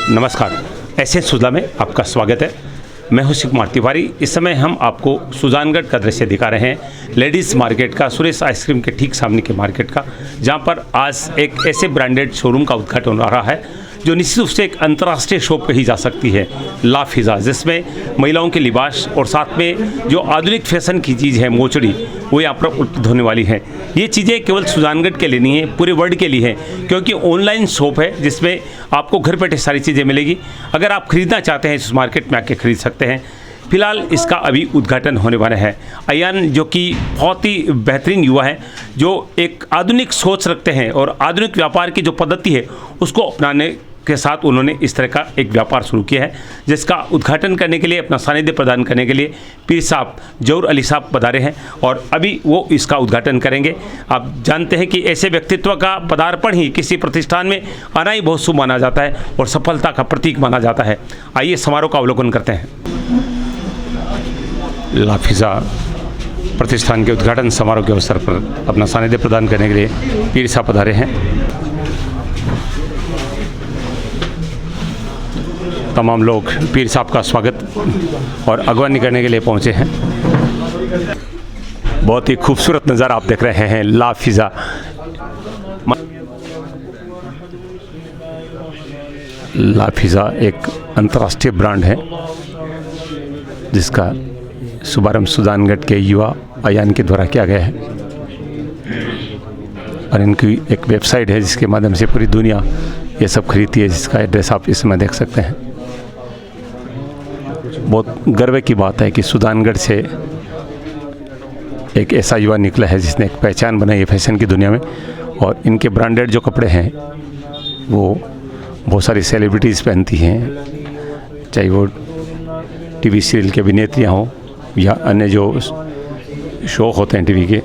नमस्कार, ऐसे सुजला में आपका स्वागत है। मैं हूं शिव कुमार तिवारी। इस समय हम आपको सुजानगढ़ का दृश्य दिखा रहे हैं, लेडीज़ मार्केट का, सुरेश आइसक्रीम के ठीक सामने के मार्केट का, जहां पर आज एक ऐसे ब्रांडेड शोरूम का उद्घाटन हो रहा है जो निश्चित रूप से एक अंतर्राष्ट्रीय शॉप कही जा सकती है, ला फिज़ा, जिसमें महिलाओं के लिबास और साथ में जो आधुनिक फैशन की चीज़ है मोचड़ी, वो यहाँ पर उपलब्ध होने वाली है। ये चीज़ें केवल सुजानगढ़ के लिए नहीं है, पूरे वर्ल्ड के लिए है, क्योंकि ऑनलाइन शॉप है जिसमें आपको घर बैठे सारी चीज़ें मिलेगी। अगर आप खरीदना चाहते हैं इस मार्केट में आके खरीद सकते हैं। फिलहाल इसका अभी उद्घाटन होने वाला है। अयान जो कि बहुत ही बेहतरीन युवा है, जो एक आधुनिक सोच रखते हैं और आधुनिक व्यापार की जो पद्धति है उसको अपनाने के साथ उन्होंने इस तरह का एक व्यापार शुरू किया है, जिसका उद्घाटन करने के लिए, अपना सानिध्य प्रदान करने के लिए पीर साहब जौहर अली साहब पधारे हैं और अभी वो इसका उद्घाटन करेंगे। आप जानते हैं कि ऐसे व्यक्तित्व का पदार्पण ही किसी प्रतिष्ठान में आना ही बहुत शुभ माना जाता है और सफलता का प्रतीक माना जाता है। आइए समारोह का अवलोकन करते हैं। ला फिज़ा प्रतिष्ठान के उद्घाटन समारोह के अवसर पर अपना सानिध्य प्रदान करने के लिए पीर साहब पधारे हैं। तमाम लोग पीर साहब का स्वागत और अगवानी करने के लिए पहुंचे हैं। बहुत ही खूबसूरत नज़ारा आप देख रहे हैं। ला फिज़ा एक अंतर्राष्ट्रीय ब्रांड है जिसका शुभारंभ सुजानगढ़ के युवा अयान के द्वारा किया गया है और इनकी एक वेबसाइट है जिसके माध्यम से पूरी दुनिया ये सब खरीदती है, जिसका एड्रेस आप इसमें देख सकते हैं। बहुत गर्व की बात है कि सुजानगढ़ से एक ऐसा युवा निकला है जिसने एक पहचान बनाई है फैशन की दुनिया में, और इनके ब्रांडेड जो कपड़े हैं वो बहुत सारी सेलिब्रिटीज़ पहनती हैं, चाहे वो टीवी सीरियल के अभिनेत्रियाँ हों या अन्य जो शो होते हैं टीवी के,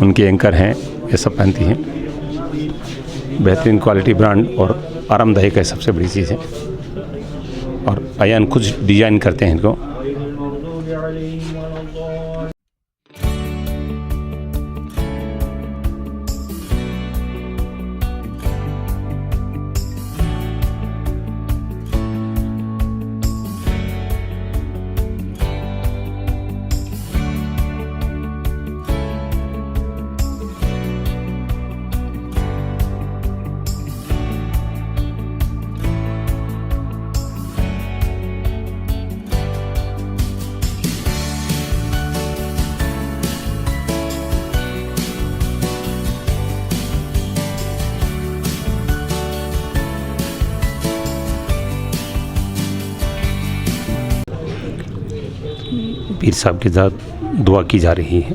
उनके एंकर हैं, ये सब पहनती हैं। बेहतरीन क्वालिटी ब्रांड और आरामदायक है, सबसे बड़ी चीज़ है। और अयान खुद डिज़ाइन करते हैं इनको। पीर साहब के साथ दुआ की जा रही है।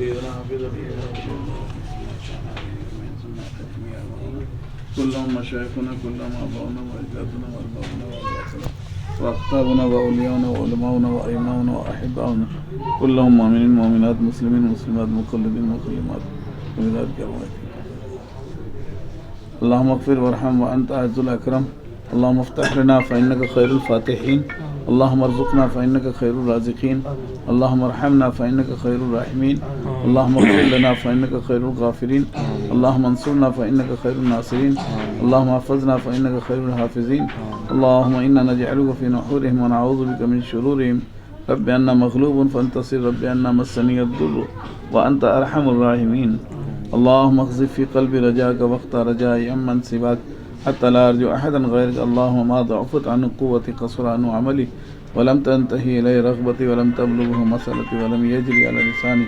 अल्लाहुम्मा अग़फ़िर वरहम व अंत अज़्ज़ुल अकरम। अल्लाहुम्मा इफ़्तह लना फ़इन्नका ख़ैरुल फ़ातिहीन। अल्लाहुम्मा अर्ज़ुक़ना फ़इन्नका ख़ैरुर राज़िक़ीन। अल्लाहुम्मा अरहमना फ़इन्नका ख़ैरुर राहिमीन। अल्लाहुम्मा इग़फ़िर लना फ़इन्नका ख़ैरुल ग़ाफ़िरीन। अल्लाहुम्मा अंसुरना फ़इन्नका ख़ैरुन नासिरीन। अल्लाहुम्मा हफ़िज़ना फ़इन्नका ख़ैरुल हाफ़िज़ीन। अल्लाहुम्मा इन्ना नजअलुका फ़ी नुहूरिहिम व नअऊज़ु बिका मिन शुरूरिहिम। रब्बि अन्ना मग़लूबुन फ़अंतसिर। रब्बि अन्ना मस्सनी अद्दुर्रु व अंत अरहमुर राहिमीन। अल्लाहुम्मा अग़ज़िफ़ फ़ी क़ल्बि रजाअक वक़्ता रजाइ अम्मन सिवाक हत्ता ला अर्जू अहदन गैरक। अल्लाहुम्मा मा ज़अफ़त अन क़ुव्वती क़सुर अन अमली वलम तंतही इलैहि रग़बती वलम तबलुग़हु मसलती वलम यजरी अला लिसानी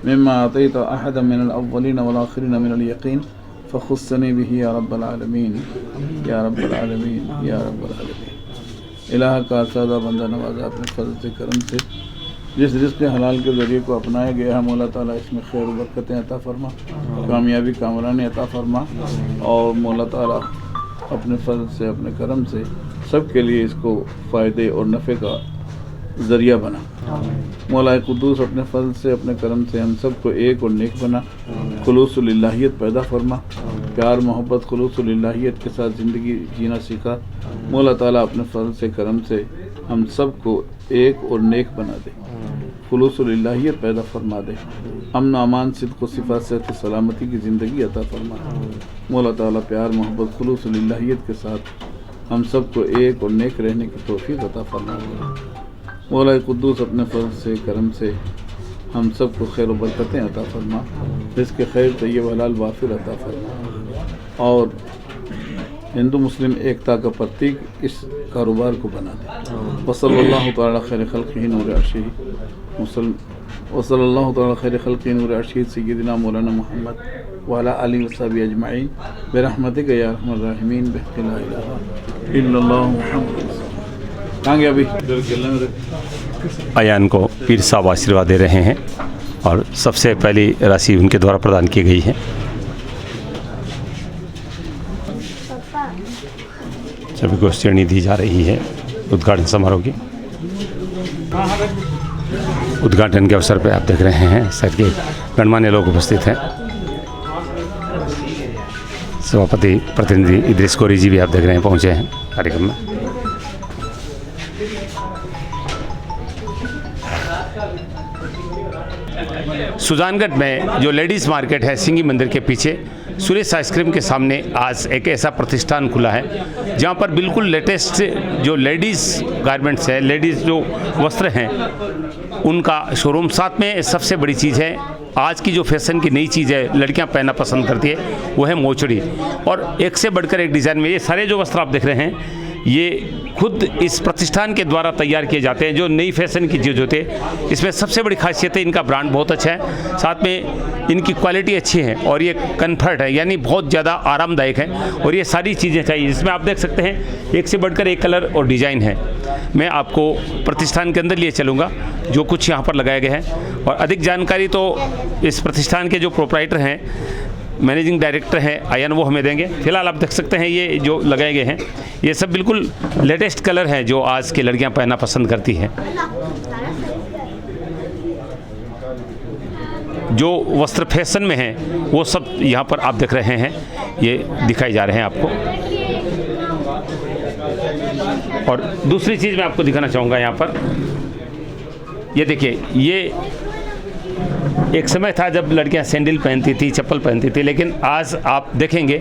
मिम्मा अतैत अहदन मिनल अव्वलीन वल आख़िरीन मिनल यक़ीन फ़ख़ुस्सनी बिही या रब्बल आलमीन या रब्बल आलमीन या रब्बल आलमीन। इलाह का सादा बंदा नवाज़ा अपने फज़ल से करम से जिस रिज़्क़ हलाल के ज़रिए को अपनाया गया है, मौला ताला इसमें खैर व बरकतें अता फ़रमा, कामयाबी कामरानी अता फ़रमा, और मौला ताला अपने फज़ल से, अपने करम से सब के लिए इसको फ़ायदे और नफ़े का ज़रिया बना। मौला कुद्दूस अपने फज़ल से, अपने करम से हम सब को एक और नेक बना, खुलूसुल इलाहियत पैदा फरमा, प्यार मोहब्बत खुलूसुल इलाहियत के साथ ज़िंदगी जीना सीखा। मौला ताला अपने फज़ल से, करम से हम सब को एक और नेक बना दे, खुलूसुल इलाहियत पैदा फरमा दे, अमन अमान सिद्क़ सिफ़ात सेहत सलामती की ज़िंदगी अता फरमा। मौला ताला प्यार मोहब्बत खुलूसुल इलाहियत के साथ हम सबको एक और नेक रहने की तौफीक अता फरमा। मौला कुद्दूस अपने फजल से करम से हम सबको खैर व बरकतें अता फरमा, जिसके खैर तय्यब हलाल वाफिर अता फरमा और हिंदू मुस्लिम एकता का प्रतीक इस कारोबार को बना दे। वसल्लल्लाहु तआला खैर खल्क़िही नूर अर्शिही वसल्लल्लाहु तआला खैर खल्क़िही नूर अर्शिही सय्यिदिना मौलाना मुहम्मद व अला आलिहि व सहबिही अजमईन बिरहमतिका या अरहमर राहिमीन बिहक़्क़ि ला इलाहा इल्लल्लाह मुहम्मद। कहाँ गया अभी? अयान को पीर साहब आशीर्वाद दे रहे हैं और सबसे पहली राशि उनके द्वारा प्रदान की गई है। सभी को श्रेणी दी जा रही है उद्घाटन समारोह की। उद्घाटन के अवसर पर आप देख रहे हैं सर के गणमान्य लोग उपस्थित हैं। सभापति प्रतिनिधि इद्रिस कोरी जी भी आप देख रहे हैं पहुंचे हैं कार्यक्रम में। सुजानगढ़ में जो लेडीज़ मार्केट है सिंगी मंदिर के पीछे सुरेश आइसक्रीम के सामने आज एक ऐसा प्रतिष्ठान खुला है जहां पर बिल्कुल लेटेस्ट जो लेडीज़ गारमेंट्स है, लेडीज़ जो वस्त्र हैं उनका शोरूम। साथ में सबसे बड़ी चीज़ है आज की जो फैशन की नई चीज़ है लड़कियां पहनना पसंद करती है वो है मोचड़ी, और एक से बढ़कर एक डिज़ाइन में ये सारे जो वस्त्र आप देख रहे हैं ये खुद इस प्रतिष्ठान के द्वारा तैयार किए जाते हैं। जो नई फैशन की चीज़ होती है इसमें सबसे बड़ी खासियत है इनका ब्रांड बहुत अच्छा है, साथ में इनकी क्वालिटी अच्छी है और ये कम्फर्ट है यानी बहुत ज़्यादा आरामदायक है और ये सारी चीज़ें चाहिए। इसमें आप देख सकते हैं एक से बढ़कर एक कलर और डिज़ाइन है। मैं आपको प्रतिष्ठान के अंदर लिए चलूँगा जो कुछ यहाँ पर लगाए गए हैं और अधिक जानकारी तो इस प्रतिष्ठान के जो प्रोप्राइटर हैं, मैनेजिंग डायरेक्टर हैं अयान, वो हमें देंगे। फिलहाल आप देख सकते हैं ये जो लगाए गए हैं ये सब बिल्कुल लेटेस्ट कलर हैं जो आज की लड़कियां पहनना पसंद करती हैं। जो वस्त्र फैशन में हैं वो सब यहाँ पर आप देख रहे हैं, ये दिखाई जा रहे हैं आपको। और दूसरी चीज़ मैं आपको दिखाना चाहूँगा यहाँ पर, ये देखिए, ये एक समय था जब लड़कियां सैंडल पहनती थी, चप्पल पहनती थी, लेकिन आज आप देखेंगे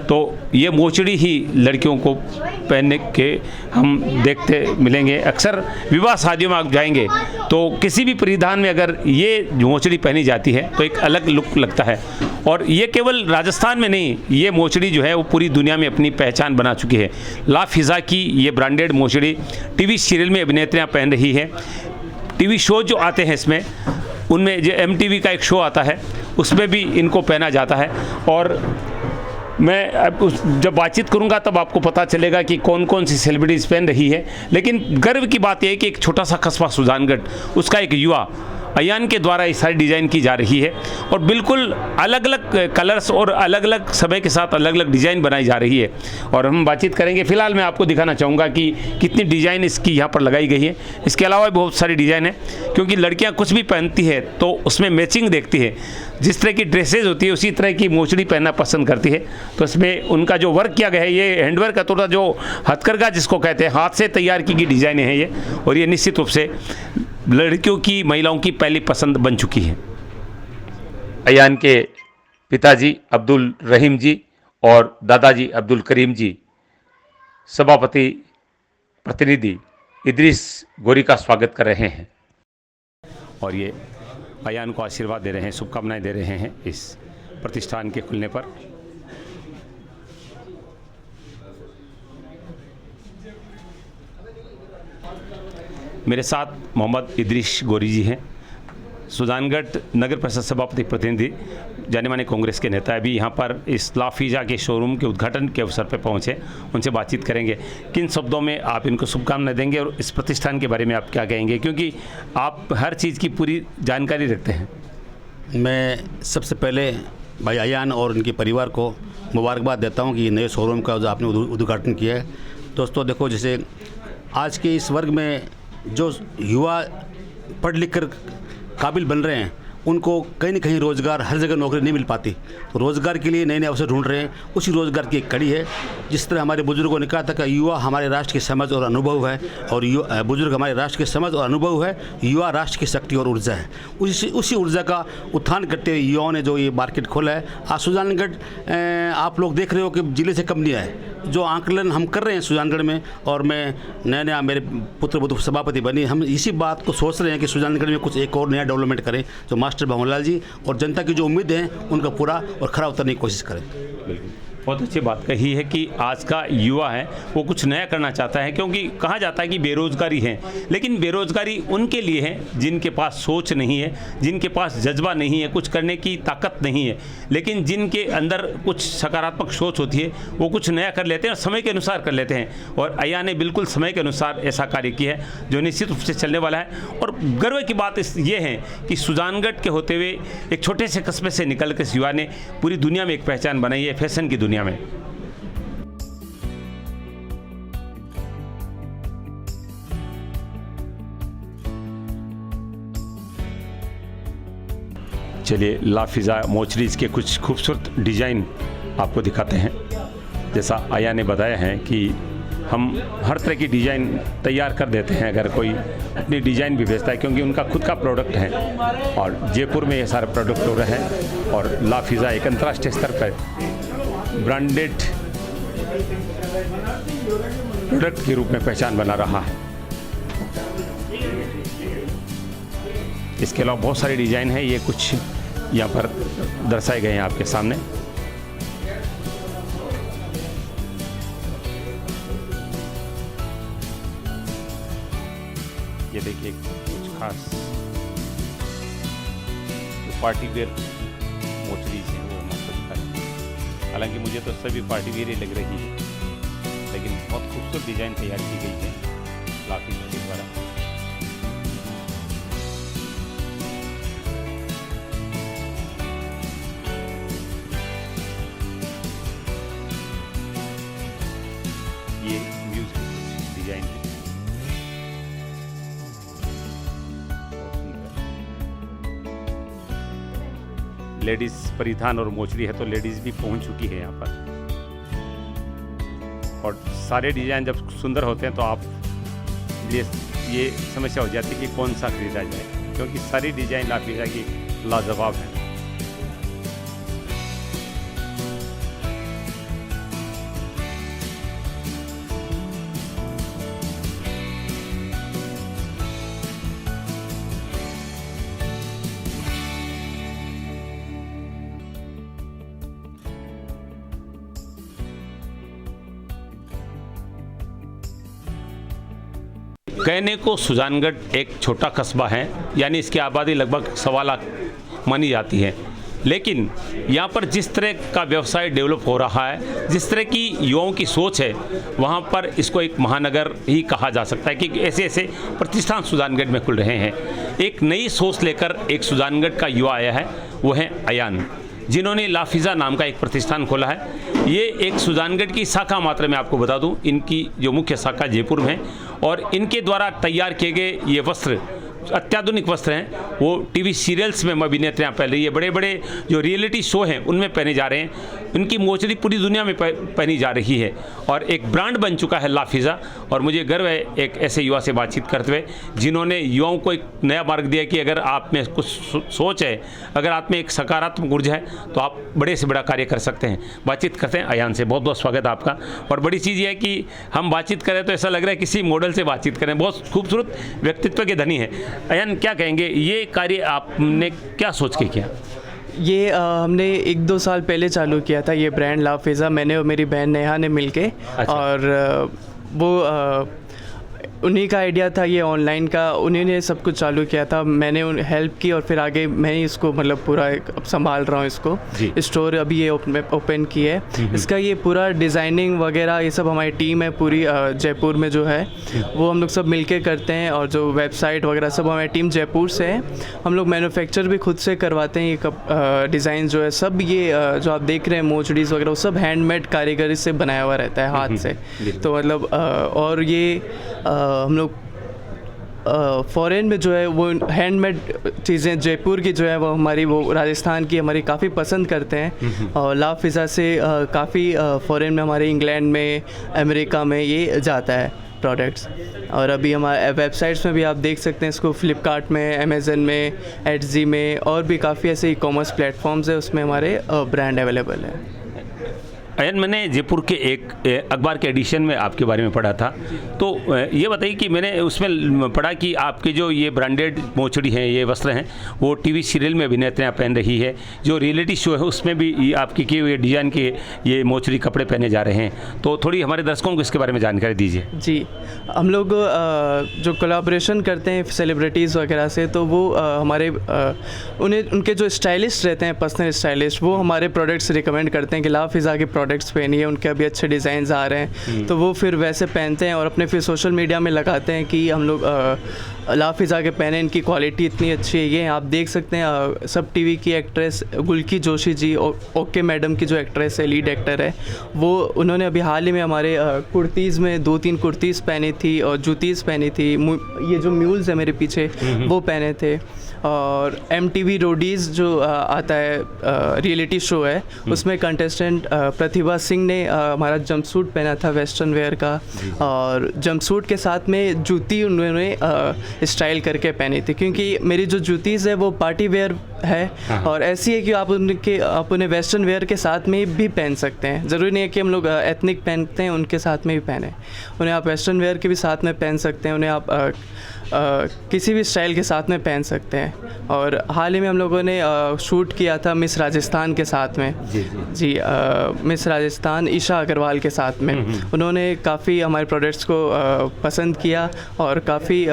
तो ये मोचड़ी ही लड़कियों को पहनने के हम देखते मिलेंगे। अक्सर विवाह शादियों में आप जाएंगे तो किसी भी परिधान में अगर ये मोचड़ी पहनी जाती है तो एक अलग लुक लगता है। और ये केवल राजस्थान में नहीं, ये मोचड़ी जो है वो पूरी दुनिया में अपनी पहचान बना चुकी है। ला फिज़ा की ये ब्रांडेड मोचड़ी टीवी सीरियल में अभिनेत्रियाँ पहन रही है। टीवी शो जो आते हैं इसमें, उनमें जो MTV का एक शो आता है उसमें भी इनको पहना जाता है। और मैं अब जब बातचीत करूंगा तब आपको पता चलेगा कि कौन कौन सी सेलिब्रिटीज़ पहन रही है। लेकिन गर्व की बात यह है कि एक छोटा सा कस्बा सुजानगढ़, उसका एक युवा अयान के द्वारा ये सारी डिज़ाइन की जा रही है और बिल्कुल अलग अलग कलर्स और अलग अलग समय के साथ अलग अलग डिज़ाइन बनाई जा रही है और हम बातचीत करेंगे। फ़िलहाल मैं आपको दिखाना चाहूँगा कि कितनी डिज़ाइन इसकी यहाँ पर लगाई गई है। इसके अलावा भी बहुत सारी डिज़ाइन है, क्योंकि लड़कियाँ कुछ भी पहनती है तो उसमें मैचिंग देखती है। जिस तरह की ड्रेसेज होती है उसी तरह की मोचड़ी पहनना पसंद करती है। तो इसमें उनका जो वर्क किया गया है, ये हैंडवर्क अथवा जो हथकरघा जिसको कहते हैं, हाथ से तैयार की गई डिज़ाइनें हैं ये, और ये निश्चित रूप से लड़कियों की, महिलाओं की पहली पसंद बन चुकी है। अयान के पिताजी अब्दुल रहीम जी और दादाजी अब्दुल करीम जी, सभापति प्रतिनिधि इद्रिस गोरी का स्वागत कर रहे हैं और ये अयान को आशीर्वाद दे रहे हैं, शुभकामनाएं दे रहे हैं इस प्रतिष्ठान के खुलने पर। मेरे साथ मोहम्मद इद्रिस गोरी जी हैं, सुजानगढ़ नगर परिषद सभापति प्रतिनिधि, जाने माने कांग्रेस के नेता भी यहाँ पर इस ला फिज़ा के शोरूम के उद्घाटन के अवसर पर पहुँचे। उनसे बातचीत करेंगे। किन शब्दों में आप इनको शुभकामनाएं देंगे और इस प्रतिष्ठान के बारे में आप क्या कहेंगे, क्योंकि आप हर चीज़ की पूरी जानकारी रखते हैं। मैं सबसे पहले भाई अयान और उनके परिवार को मुबारकबाद देता हूँ कि ये नए शोरूम का जो आपने उद्घाटन किया है। दोस्तों देखो, जैसे आज के इस वर्ग में जो युवा पढ़ लिख कर काबिल बन रहे हैं, उनको कहीं न कहीं रोज़गार, हर जगह नौकरी नहीं मिल पाती, तो रोज़गार के लिए नए नए अवसर ढूंढ रहे हैं। उसी रोज़गार की एक कड़ी है। जिस तरह हमारे बुजुर्गों ने कहा था कि युवा हमारे राष्ट्र की समझ और अनुभव है, और बुजुर्ग हमारे राष्ट्र की समझ और अनुभव है, युवा राष्ट्र की शक्ति और ऊर्जा है। उसी ऊर्जा का उत्थान करते हुए युवाओं ने जो ये मार्केट खोला है। आज सुजानगढ़ आप लोग देख रहे हो कि ज़िले से कम नहीं है। जो आंकलन हम कर रहे हैं सुजानगढ़ में, और मैं नया मेरे पुत्र बुद्ध सभापति बनी, हम इसी बात को सोच रहे हैं कि सुजानगढ़ में कुछ एक और नया डेवलपमेंट करें जो मास्टर भंवरलाल जी और जनता की जो उम्मीद है उनका पूरा और खरा उतरने की कोशिश करें। बिल्कुल, बहुत अच्छी बात कही है कि आज का युवा है वो कुछ नया करना चाहता है, क्योंकि कहा जाता है कि बेरोज़गारी है, लेकिन बेरोज़गारी उनके लिए है जिनके पास सोच नहीं है, जिनके पास जज्बा नहीं है, कुछ करने की ताकत नहीं है, लेकिन जिनके अंदर कुछ सकारात्मक सोच होती है वो कुछ नया कर लेते हैं और समय के अनुसार कर लेते हैं। और अय्या ने बिल्कुल समय के अनुसार ऐसा कार्य किया है जो निश्चित रूप से चलने वाला है। और गर्व की बात ये है कि सुजानगढ़ के होते हुए एक छोटे से कस्बे से निकल कर इस युवा ने पूरी दुनिया में एक पहचान बनाई है, फैशन की दुनिया में। चलिए लाफिज़ा मोचरीज़ के कुछ खूबसूरत डिज़ाइन आपको दिखाते हैं। जैसा अय्या ने बताया है कि हम हर तरह की डिज़ाइन तैयार कर देते हैं अगर कोई अपनी डिज़ाइन भी भेजता है, क्योंकि उनका खुद का प्रोडक्ट है और जयपुर में ये सारे प्रोडक्ट हो रहे हैं। और लाफिज़ा एक अंतर्राष्ट्रीय स्तर पर ब्रांडेड प्रोडक्ट के रूप में पहचान बना रहा है। इसके अलावा बहुत सारी डिज़ाइन है, ये कुछ यहाँ पर दर्शाए गए हैं आपके सामने। ये देखिए कुछ खास पार्टी वेयर मोचरीज़ हैं वो हम आपको दिखा रहे हैं। हालांकि मुझे तो सभी पार्टी वेयर ही लग रही है, लेकिन बहुत खूबसूरत डिज़ाइन तैयार की गई है लाफिज़ा के द्वारा। ये म्यूजिक डिजाइन है, लेडीज परिधान और मोचरी है तो लेडीज भी पहुंच चुकी है यहाँ पर। और सारे डिजाइन जब सुंदर होते हैं तो आप ये समस्या हो जाती है कि कौन सा खरीदा जाए, क्योंकि सारी डिजाइन लाफिज़ा की लाजवाब है। कहने को सुजानगढ़ एक छोटा कस्बा है, यानी इसकी आबादी लगभग 1.25 लाख मानी जाती है, लेकिन यहाँ पर जिस तरह का व्यवसाय डेवलप हो रहा है, जिस तरह की युवाओं की सोच है, वहाँ पर इसको एक महानगर ही कहा जा सकता है कि ऐसे ऐसे प्रतिष्ठान सुजानगढ़ में खुल रहे हैं। एक नई सोच लेकर एक सुजानगढ़ का युवा आया है, वो है अयान, जिन्होंने लाफिज़ा नाम का एक प्रतिष्ठान खोला है। ये एक सुजानगढ़ की शाखा मात्र में आपको बता दूं, इनकी जो मुख्य शाखा जयपुर में है और इनके द्वारा तैयार किए गए ये वस्त्र अत्याधुनिक वस्त्र हैं, वो टीवी सीरियल्स में अभिनेत्रियाँ पहन रही है, बड़े बड़े जो रियलिटी शो हैं उनमें पहने जा रहे हैं। उनकी मोचरी पूरी दुनिया में पहनी जा रही है और एक ब्रांड बन चुका है लाफिज़ा। और मुझे गर्व है एक ऐसे युवा से बातचीत करते हुए जिन्होंने युवाओं को एक नया मार्ग दिया कि अगर आप में कुछ सोच है, अगर आप में एक सकारात्मक ऊर्जा है तो आप बड़े से बड़ा कार्य कर सकते हैं। बातचीत करते हैं अयान से। बहुत बहुत स्वागत है आपका। और बड़ी चीज़ ये है कि हम बातचीत करें तो ऐसा लग रहा है किसी मॉडल से बातचीत करें, बहुत खूबसूरत व्यक्तित्व के धनी है। अयान, क्या कहेंगे, ये कार्य आपने क्या सोच के किया? ये हमने 1-2 साल पहले चालू किया था ये ब्रांड लाफिज़ा, मैंने और मेरी बहन नेहा ने मिलके। अच्छा। और वो उन्हीं का आइडिया था ये ऑनलाइन का, उन्हीं ने सब कुछ चालू किया था, मैंने हेल्प की और फिर आगे मैं ही इसको मतलब पूरा अब संभाल रहा हूँ इसको। स्टोर अभी ये ओपन की है। इसका ये पूरा डिज़ाइनिंग वगैरह ये सब हमारी टीम है पूरी जयपुर में जो है वो हम लोग सब मिलके करते हैं। और जो वेबसाइट वगैरह सब हमारी टीम जयपुर से है। हम लोग मैन्युफैक्चर भी खुद से करवाते हैं। ये डिज़ाइन जो है सब ये जो आप देख रहे हैं मोचड़ीज़ वगैरह वो सब हैंडमेड कारीगरी से बनाया हुआ रहता है हाथ से। तो मतलब और ये हम लोग फ़ॉरेन में जो है वो हैंडमेड चीज़ें जयपुर की जो है वो हमारी वो राजस्थान की हमारी काफ़ी पसंद करते हैं। और लाफिज़ा से काफ़ी फ़ॉरेन में हमारे इंग्लैंड में अमेरिका में ये जाता है प्रोडक्ट्स। और अभी हमारे वेबसाइट्स में भी आप देख सकते हैं इसको, फ्लिपकार्ट में, अमेज़न में, एटजी में और भी काफ़ी ऐसे ई कॉमर्स प्लेटफॉर्म्स है उसमें हमारे ब्रांड अवेलेबल है। अयन, मैंने जयपुर के एक अखबार के एडिशन में आपके बारे में पढ़ा था, तो ये बताइए कि मैंने उसमें पढ़ा कि आपके जो ये ब्रांडेड मोचड़ी हैं, ये वस्त्र हैं, वो टीवी सीरियल में अभिनेत्रियाँ पहन रही है, जो रियलिटी शो है उसमें भी ये आपकी किए हुए डिज़ाइन के ये मोचड़ी कपड़े पहने जा रहे हैं, तो थोड़ी हमारे दर्शकों को इसके बारे में जानकारी दीजिए। जी, हम लोग जो कोलैबोरेशन करते हैं सेलिब्रिटीज़ वगैरह से, तो वो हमारे उनके जो स्टाइलिस्ट रहते हैं, पर्सनल स्टाइलिस्ट, वो हमारे प्रोडक्ट्स रिकमेंड करते हैं कि ला फिज़ा के प्रोडक्ट्स पहनिए, उनके अभी अच्छे डिज़ाइंस आ रहे हैं, तो वो फिर वैसे पहनते हैं और अपने फिर सोशल मीडिया में लगाते हैं कि हम लोग ला फिज़ा के पहने, इनकी क्वालिटी इतनी अच्छी है। ये आप देख सकते हैं सब टीवी की actress गुलकी Joshi ji, okay madam की जो एक्ट्रेस है, लीड एक्टर है, वो उन्होंने अभी हाल ही में हमारे कुर्तीज़ में 2-3 कुर्तीज़ पहनी थी और जूतीज़ पहनी थी। ये जो म्यूल्स है मेरे पीछे वो पहने थे। और MTV रोडीज़ जो आता है रियलिटी शो है, उसमें कंटेस्टेंट प्रतिभा सिंह ने हमारा जंपसूट पहना था वेस्टर्न वेयर का, और जंपसूट के साथ में जूती उन्होंने स्टाइल करके पहनी थी, क्योंकि मेरी जो जूतीज़ है वो पार्टी वेयर है और ऐसी है कि आप उन्हें वेस्टर्न वेयर के साथ में भी पहन सकते हैं। ज़रूरी नहीं है कि हम लोग एथनिक पहनते हैं उनके साथ में भी पहने, उन्हें आप वेस्टर्न वेयर के भी साथ में पहन सकते हैं, उन्हें आप किसी भी स्टाइल के साथ में पहन सकते हैं। और हाल ही में हम लोगों ने शूट किया था मिस राजस्थान के साथ में, जी मिस राजस्थान ईशा अग्रवाल के साथ में, उन्होंने काफ़ी हमारे प्रोडक्ट्स को पसंद किया और काफ़ी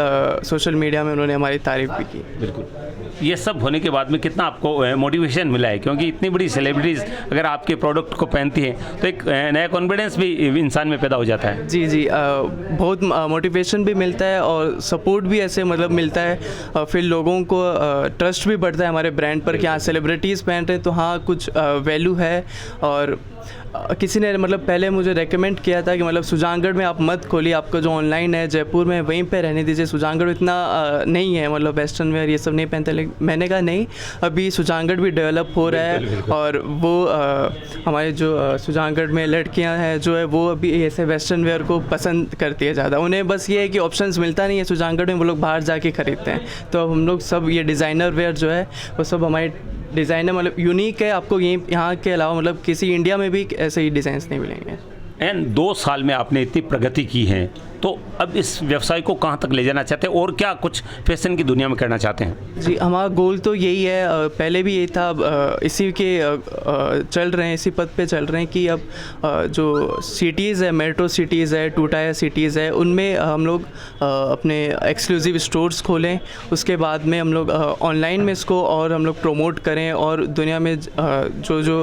सोशल मीडिया में उन्होंने हमारी तारीफ़ भी की। बिल्कुल, ये सब होने के बाद में कितना आपको मोटिवेशन मिला है, क्योंकि इतनी बड़ी सेलिब्रिटीज़ अगर आपके प्रोडक्ट को पहनती हैं तो एक नया कॉन्फिडेंस भी इंसान में पैदा हो जाता है। जी जी, बहुत मोटिवेशन भी मिलता है और सपोर्ट भी ऐसे मतलब मिलता है, फिर लोगों को ट्रस्ट भी बढ़ता है हमारे ब्रांड पर कि हाँ सेलिब्रिटीज़ पहन रहे हैं तो हाँ कुछ वैल्यू है। और किसी ने मतलब पहले मुझे रेकमेंड किया था कि मतलब सुजानगढ़ में आप मत खोलिए, आपका जो ऑनलाइन है जयपुर में वहीं पे रहने दीजिए, सुजानगढ़ इतना नहीं है मतलब वेस्टर्न वेयर ये सब नहीं पहनते। लेकिन मैंने कहा नहीं, अभी सुजानगढ़ भी डेवलप हो रहा है और वो हमारे जो सुजानगढ़ में लड़कियां हैं जो है वो अभी ऐसे वेस्टर्न वेयर को पसंद करती है ज़्यादा, उन्हें बस ये है कि ऑप्शंस मिलता नहीं है सुजानगढ़ में, वो लोग बाहर जाके ख़रीदते हैं। तो अब हम लोग सब ये डिज़ाइनर वेयर जो है वो सब हमारे डिज़ाइनर मतलब यूनिक है, आपको यहाँ के अलावा मतलब किसी इंडिया में भी ऐसे ही डिज़ाइंस नहीं मिलेंगे। एंड 2 साल में आपने इतनी प्रगति की है, तो अब इस व्यवसाय को कहाँ तक ले जाना चाहते हैं और क्या कुछ फैशन की दुनिया में करना चाहते हैं? जी, हमारा गोल तो यही है, पहले भी यही था, इसी के चल रहे हैं, इसी पद पे चल रहे हैं कि अब जो सिटीज़ है, मेट्रो सिटीज़ है, 2 टायर सिटीज़ है, उनमें हम लोग अपने एक्सक्लूसिव स्टोर्स खोलें, उसके बाद में हम लोग ऑनलाइन में इसको और हम लोग प्रमोट करें और दुनिया में जो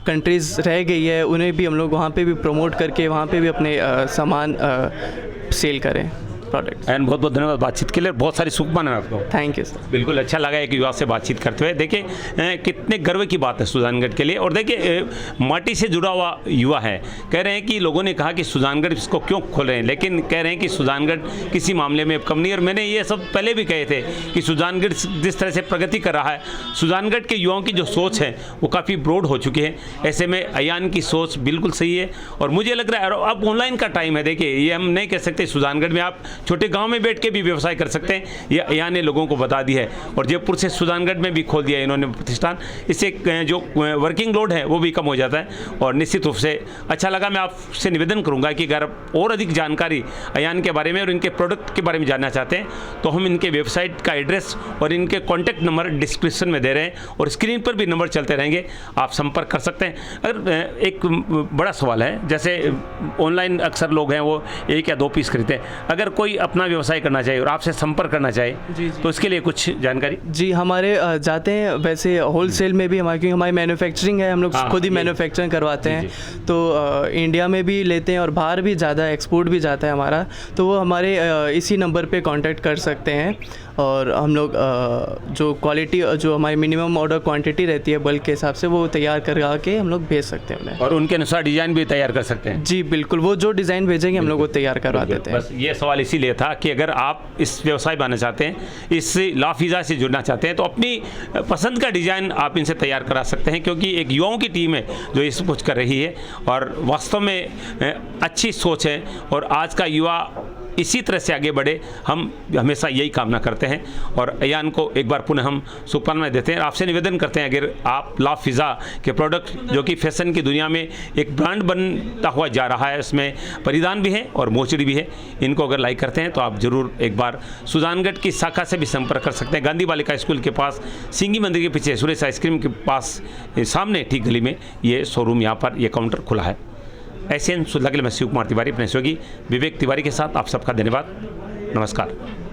कंट्रीज़ रह गई है उन्हें भी हम लोग वहाँ पे भी प्रमोट करके वहाँ पे भी अपने सामान सेल करें प्रोडक्ट। एंड बहुत बहुत धन्यवाद बातचीत के लिए, बहुत सारी शुभकामनाएं आपको। Thank you sir. बिल्कुल अच्छा लगा एक युवा से बातचीत करते हुए। देखिए कितने गर्व की बात है सुजानगढ़ के लिए, और देखिए माटी से जुड़ा हुआ युवा है। कह रहे हैं कि लोगों ने कहा कि सुजानगढ़ इसको क्यों खोल रहे हैं, लेकिन कह रहे हैं कि सुजानगढ़ किसी मामले में कम नहीं। और मैंने ये सब पहले भी कहे थे कि सुजानगढ़ जिस तरह से प्रगति कर रहा है, सुजानगढ़ के युवाओं की जो सोच है वो काफ़ी ब्रॉड हो चुकी है। ऐसे में अयान की सोच बिल्कुल सही है और मुझे लग रहा है अब ऑनलाइन का टाइम है। देखिए ये हम नहीं कह सकते सुजानगढ़ में आप छोटे गांव में बैठ के भी व्यवसाय कर सकते हैं, ये अयान ने लोगों को बता दिया है। और जयपुर से सुजानगढ़ में भी खोल दिया इन्होंने प्रतिष्ठान, इससे जो वर्किंग लोड है वो भी कम हो जाता है। और निश्चित रूप से अच्छा लगा। मैं आपसे निवेदन करूंगा कि अगर और अधिक जानकारी अयान के बारे में और इनके प्रोडक्ट के बारे में जानना चाहते हैं तो हम इनके वेबसाइट का एड्रेस और इनके कॉन्टैक्ट नंबर डिस्क्रिप्शन में दे रहे हैं और स्क्रीन पर भी नंबर चलते रहेंगे, आप संपर्क कर सकते हैं। अगर एक बड़ा सवाल है, जैसे ऑनलाइन अक्सर लोग हैं वो 1 या 2 पीस खरीदते हैं, अगर कोई अपना व्यवसाय करना चाहिए और आपसे संपर्क करना चाहे तो इसके लिए कुछ जानकारी? जी, हमारे जाते हैं वैसे होलसेल में भी हमारे, क्योंकि हमारी मैन्युफैक्चरिंग है, हम लोग खुद ही मैन्युफैक्चरिंग करवाते हैं, तो इंडिया में भी लेते हैं और बाहर भी ज़्यादा एक्सपोर्ट भी जाता है हमारा, तो वो हमारे इसी नंबर पे कांटेक्ट कर सकते हैं। और हम लोग जो क्वालिटी जो हमारी मिनिमम ऑर्डर क्वांटिटी रहती है बल्क के हिसाब से वो तैयार करवा के हम लोग भेज सकते हैं उन्हें, और उनके अनुसार डिज़ाइन भी तैयार कर सकते हैं। जी बिल्कुल, वो जो डिज़ाइन भेजेंगे हम लोग वो तैयार करवा देते हैं। बस ये सवाल इसीलिए था कि अगर आप इस व्यवसाय बनाना चाहते हैं, इस ला फिज़ा से जुड़ना चाहते हैं, तो अपनी पसंद का डिज़ाइन आप इनसे तैयार करा सकते हैं, क्योंकि एक युवाओं की टीम है जो ये सब कुछ कर रही है और वास्तव में अच्छी सोच है। और आज का युवा इसी तरह से आगे बढ़े, हम हमेशा यही कामना करते हैं। और अयान को एक बार पुनः हम शुभकामनाएं देते हैं। आपसे निवेदन करते हैं, अगर आप ला फिज़ा के प्रोडक्ट जो कि फैशन की दुनिया में एक ब्रांड बनता हुआ जा रहा है, उसमें परिधान भी है और मोचड़ी भी है, इनको अगर लाइक करते हैं तो आप ज़रूर एक बार सुजानगढ़ की शाखा से भी संपर्क कर सकते हैं। गांधी बालिका स्कूल के पास, सिंगी मंदिर के पीछे, सुरेश आइसक्रीम के पास सामने ठीक गली में ये शोरूम, यहाँ पर ये काउंटर खुला है। ऐसे सुलह के लिए मैं शिव कुमार तिवारी, अपने सहयोगी विवेक तिवारी के साथ आप सबका धन्यवाद। नमस्कार।